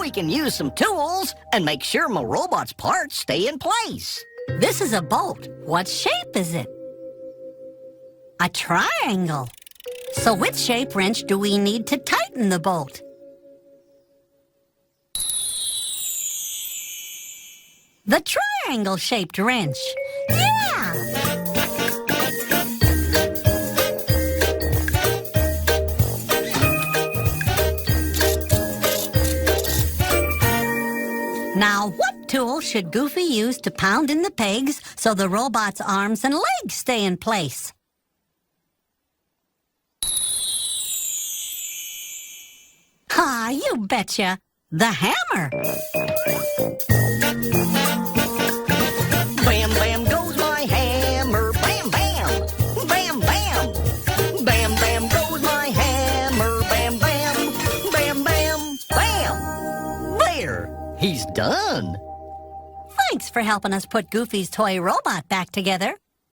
we can use some tools and make sure my robot's parts stay in place. This is a bolt. What shape is it? A triangle. So which shape wrench do we need to tighten the bolt? The triangle-shaped wrench. Yeah! Now, what tool should Goofy use to pound in the pegs so the robot's arms and legs stay in place? Ah, you betcha! The hammer! Bam, bam goes my hammer. Bam, bam. Bam, bam. Bam, bam goes my hammer. Bam, bam. Bam, bam. Bam. There. He's done. Thanks for helping us put Goofy's toy robot back together.